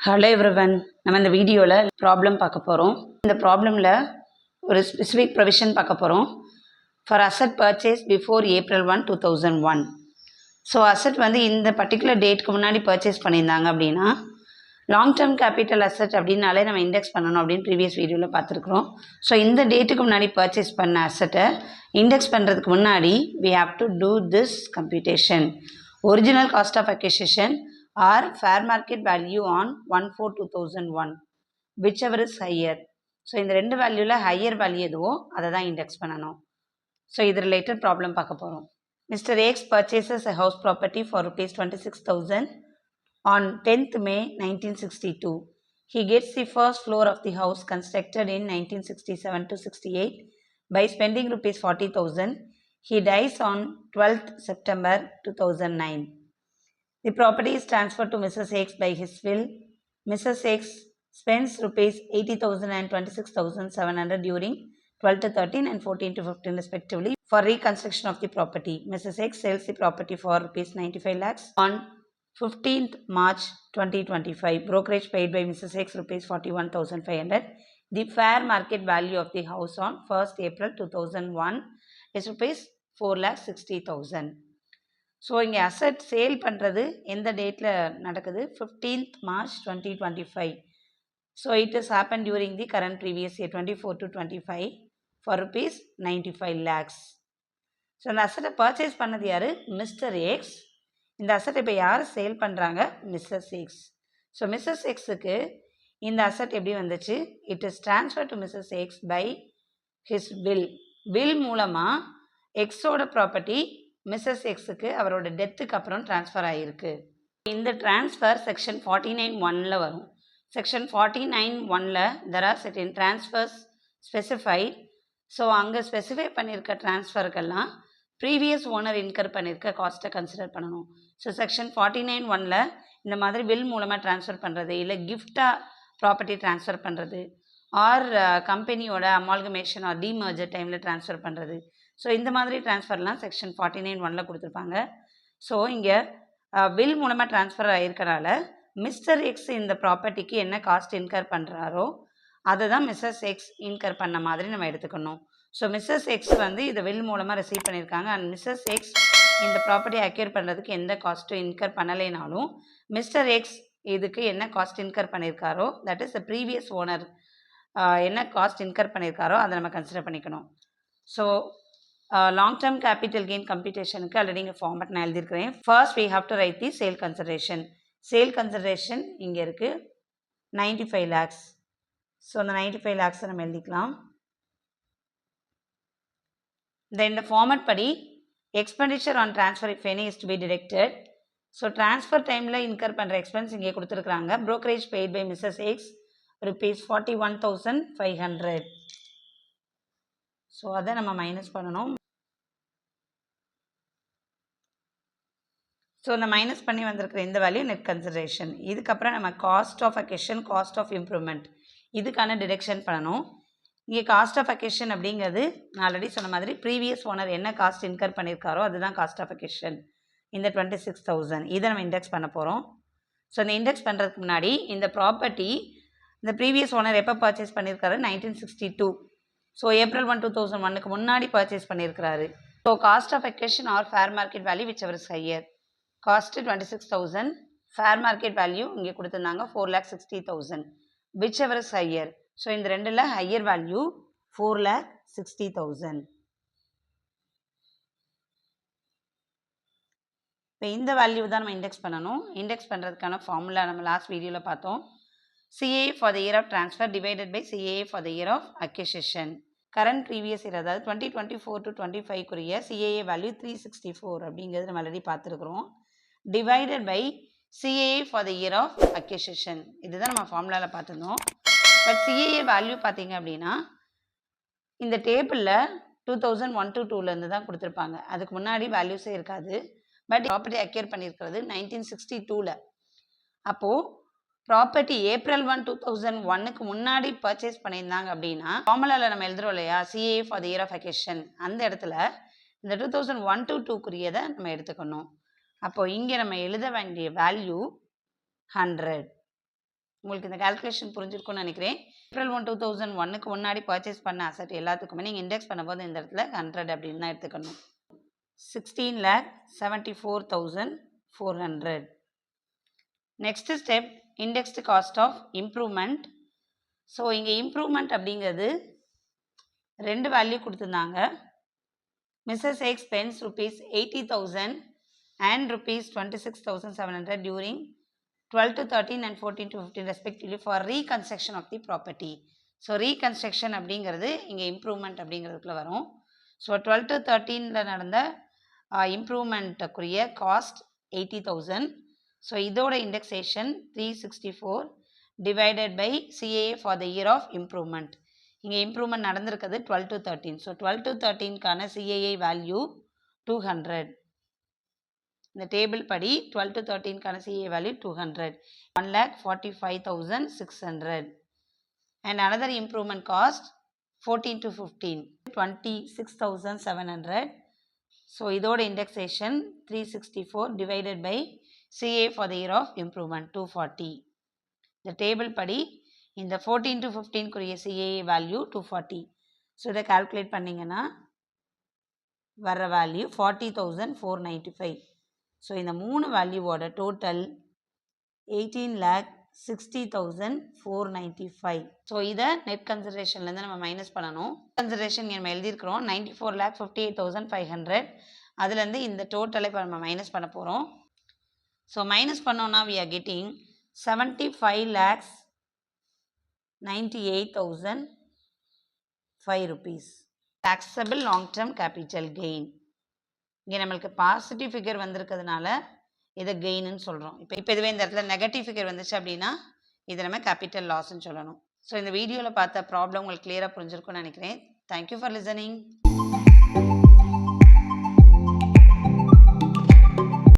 Hello everyone, நம்ம இந்த வீடியோவில் ப்ராப்ளம் பார்க்க போகிறோம். இந்த ப்ராப்ளமில் ஒரு ஸ்பெசிஃபிக் ப்ரொவிஷன் பார்க்க போகிறோம். For asset purchase before April 1, 2001. So asset வந்து இந்த பர்டிகுலர் டேட்டுக்கு முன்னாடி பர்ச்சேஸ் பண்ணியிருந்தாங்க அப்படின்னா லாங் டேர்ம் கேபிட்டல் அசட் அப்படின்னாலே நம்ம இண்டெக்ஸ் பண்ணணும் அப்படின்னு ப்ரீவியஸ் வீடியோவில் பார்த்துருக்குறோம். ஸோ இந்த டேட்டுக்கு முன்னாடி பர்ச்சேஸ் பண்ண அசட்டை இண்டெக்ஸ் பண்ணுறதுக்கு முன்னாடி we have to do this computation. Original cost of acquisition or fair market value on 1/4/2001, whichever is higher. So இந்த ரெண்டு வேல்யூவில் ஹையர் வேல்யூ எதுவோ அதை தான் இண்டெக்ஸ் பண்ணணும். ஸோ இது ரிலேட்டட் ப்ராப்ளம் பார்க்க போகிறோம். Mr. X purchases a house property for rupees 26,000 on 10th May 1962. He gets the first floor of the house constructed in 1967 to 68 by spending rupees 40,000. He dies on 12th September 2009. The property is transferred to Mrs. X by his will. Mrs. X spends rupees 80,000 and 26,700 during 12 to 13 and 14 to 15 respectively for reconstruction of the property. Mrs. X sells the property for rupees 95 lakhs on 15th March 2025. Brokerage paid by Mrs. X rupees 41,500. The fair market value of the house on 1st April 2001 is rupees 4,60,000. So இங்கே asset sale பண்ணுறது எந்த டேட்டில் நடக்குது? 15th March 2025. So it is happen during the current previous year 24 to 25 for rupees 95 lakhs. So அந்த அசட்டை purchase பண்ணது யார்? Mister X. இந்த அசட்டை இப்போ யார் சேல் பண்ணுறாங்க? Mrs X. ஸோ மிஸ்ஸஸ் எக்ஸுக்கு இந்த அசட் எப்படி வந்துச்சு? It is transfer to Mrs X by his will மூலமாக எக்ஸோட ப்ராப்பர்ட்டி மிஸ்ஸஸ் எக்ஸுக்கு அவரோட டெத்துக்கு அப்புறம் ட்ரான்ஸ்ஃபர் ஆகிருக்கு. இந்த ட்ரான்ஸ்ஃபர் செக்ஷன் 49(1)ல் வரும். செக்ஷன் 49(1)ல் there are certain transfers specified. So அங்கே ஸ்பெசிஃபை பண்ணியிருக்க ட்ரான்ஸ்ஃபருக்கெல்லாம் ப்ரீவியஸ் ஓனர் இன்கர் பண்ணியிருக்க காஸ்ட்டை கன்சிடர் பண்ணணும். ஸோ செக்ஷன் 49(1)ல் இந்த மாதிரி வில் மூலமாக ட்ரான்ஸ்ஃபர் பண்ணுறது, இல்லை கிஃப்டாக ப்ராப்பர்ட்டி ட்ரான்ஸ்ஃபர் பண்ணுறது, ஆர் கம்பெனியோட அமால்கமேஷன் ஆர் டிமர்ஜர் டைமில் ட்ரான்ஸ்ஃபர் பண்ணுறது. ஸோ இந்த மாதிரி ட்ரான்ஸ்ஃபர்லாம் செக்ஷன் 49(1)ல் கொடுத்துருப்பாங்க. ஸோ இங்கே வில் மூலமாக ட்ரான்ஸ்ஃபர் ஆகிருக்கனால மிஸ்டர் எக்ஸ் இந்த ப்ராப்பர்ட்டிக்கு என்ன காஸ்ட் இன்கர் பண்ணுறாரோ அதை தான் மிஸ்ஸஸ் எக்ஸ் இன்கர் பண்ண மாதிரி நம்ம எடுத்துக்கணும். ஸோ மிஸ்ஸஸ் எக்ஸ் வந்து இதை வில் மூலமாக ரிசீவ் பண்ணியிருக்காங்க. அண்ட் மிஸ்ஸஸ் எக்ஸ் இந்த ப்ராப்பர்ட்டி அக்யூர் பண்ணுறதுக்கு எந்த காஸ்ட்டும் இன்கர் பண்ணலைனாலும் மிஸ்டர் எக்ஸ் இதுக்கு என்ன காஸ்ட் இன்கர் பண்ணியிருக்காரோ, that is the previous owner என்ன காஸ்ட் இன்கர் பண்ணியிருக்காரோ அதை நம்ம கன்சிடர் பண்ணிக்கணும். So long term capital gain கம்ப்யூட்டேஷனுக்கு ஆல்ரெடி இங்கே ஃபார்மட் நான் எழுதியிருக்கிறேன். First we have to write the sale consideration. Sale consideration இங்கே இருக்குது 95 lakhs. ஸோ அந்த 95 lakhs நம்ம எழுதிக்கலாம். இந்த ஃபார்மட் படி expenditure on transfer if any is to be deducted. So transfer டைமில் இன்கர் பண்ணுற எக்ஸ்பென்ஸ் இங்கே கொடுத்துருக்குறாங்க. Brokerage paid by Mrs X rupees 41,500. So அதை நம்ம மைனஸ் பண்ணணும். ஸோ இந்த மைனஸ் பண்ணி வந்திருக்கிற இந்த வேல்யூ நெட் கன்சிடரேஷன். இதுக்கப்புறம் நம்ம cost of acquisition, cost of improvement இதுக்கான டிடெக்ஷன் பண்ணணும். இங்கே காஸ்ட் ஆஃப் அக்விசிஷன் அப்படிங்கிறது நான் ஆல்ரெடி சொன்ன மாதிரி ப்ரீவியஸ் ஓனர் என்ன காஸ்ட் இன்கர் பண்ணியிருக்காரோ அதுதான் காஸ்ட் ஆஃப் அக்விசிஷன். இந்த 26,000 இதை நம்ம இண்டெக்ஸ் பண்ண போகிறோம். ஸோ இந்த இண்டெக்ஸ் பண்ணுறதுக்கு முன்னாடி இந்த ப்ராப்பர்ட்டி இந்த ப்ரீவியஸ் ஓனர் எப்போ பர்ச்சேஸ் பண்ணியிருக்காரு? 1962. ஸோ April 1, 2001க்கு முன்னாடி பர்ச்சேஸ் பண்ணியிருக்கிறாரு. So cost of acquisition or fair market value whichever is higher. Cost 26,000, fair market value இங்கே கொடுத்துருந்தாங்க 4,60,000, whichever is higher. So இந்த ரெண்டில் ஹையர் வேல்யூ 4,60,000. இப்போ இந்த வேல்யூ தான் நம்ம இண்டெக்ஸ் பண்ணணும். இண்டெக்ஸ் பண்ணுறதுக்கான ஃபார்முலா நம்ம லாஸ்ட் வீடியோவில் பார்த்தோம். CAA for the year of transfer divided by CAA for the year of acquisition. Current previous year அதாவது 2024 to 25 CAA வேல்யூ 364 அப்படிங்கிறது நம்ம ஆல்ரெடி பார்த்துருக்குறோம். Divided by CAA for the year of acquisition. இதுதான் நம்ம ஃபார்முலாவில் பார்த்துருந்தோம். பட் CAA வேல்யூ பார்த்தீங்க அப்படின்னா இந்த டேபிளில் 2001 to 2லேருந்து தான் கொடுத்துருப்பாங்க. அதுக்கு முன்னாடி வேல்யூஸே இருக்காது. பட் ப்ராப்பர்ட்டி அக்யூர் பண்ணியிருக்கிறது 1962ல். அப்போது ப்ராப்பர்ட்டி April 1, 2001க்கு முன்னாடி பர்ச்சேஸ் பண்ணியிருந்தாங்க அப்படின்னா ஃபார்முலாவில் நம்ம எழுதுறோம் இல்லையா, CAA for the year of acquisition, அந்த இடத்துல இந்த 2001 to 2க்குரியதை நம்ம எடுத்துக்கணும். அப்போது இங்கே நம்ம எழுத வேண்டிய வேல்யூ 100. உங்களுக்கு இந்த கால்குலேஷன் புரிஞ்சிருக்கும்னு நினைக்கிறேன். April 1, 2001க்கு முன்னாடி பர்ச்சேஸ் பண்ண அசெட் எல்லாத்துக்குமே நீங்கள் இண்டெக்ஸ் பண்ணும்போது இந்த இடத்துல 100 அப்படின்னு தான் எடுத்துக்கணும். 16,74,400. Next step indexed cost of improvement. So இங்கே இம்ப்ரூவ்மெண்ட் அப்படிங்கிறது 2 வேல்யூ கொடுத்துருந்தாங்க. Mrs. X spends rupees 80,000 and rupees 26,700 during 12 to 13 and 14 to 15 respectively for reconstruction of the property. So reconstruction அப்படிங்கிறது இங்கே இம்ப்ரூவ்மெண்ட் அப்படிங்கிறதுக்குள்ள வரும். ஸோ 12 to 13ல நடந்த இம்ப்ரூவ்மெண்ட்டுக்குரிய காஸ்ட் 80,000. ஸோ இதோட indexation 364 divided by CAA for the year of improvement. இங்கே improvement நடந்திருக்கிறது 12 to 13. So 12 to 13க்கான CAA வேல்யூ 200. இந்த டேபிள் படி 12 to 13க்கான CAA value 200. 1,45,600. And another improvement cost 14 to 15 26,700. So இதோட indexation 364 divided by CA for the year of improvement 240. இந்த table படி இந்த 14 to 15 குரிய CA வேல்யூ 240. ஸோ இதை கால்குலேட் பண்ணிங்கன்னா வர்ற வேல்யூ 40,495. ஸோ இந்த 3 வேல்யூவோட டோட்டல் 18,60,495. ஸோ இதை நெட் கன்சிடரேஷன்லேருந்து நம்ம மைனஸ் பண்ணணும். கன்சிடரேஷன் நம்ம எழுதியிருக்கிறோம் 94,58,500. அதுலேருந்து இந்த டோட்டலை இப்போ நம்ம மைனஸ் பண்ண போகிறோம். ஸோ மைனஸ் பண்ணோன்னா we are getting 75,98,005 rupees. Taxable long term capital gain. இங்கே நம்மளுக்கு பாசிட்டிவ் ஃபிகர் வந்திருக்கிறதுனால இதை கெயின்னு சொல்கிறோம். இப்போ இதுவே இந்த இடத்துல நெகட்டிவ் ஃபிகர் வந்துச்சு அப்படின்னா இதை நம்ம கேபிட்டல் லாஸ்ன்னு சொல்லணும். ஸோ இந்த வீடியோவில் பார்த்த ப்ராப்ளம் உங்களுக்கு கிளியராக புரிஞ்சிருக்கும்னு நினைக்கிறேன். Thank you for listening.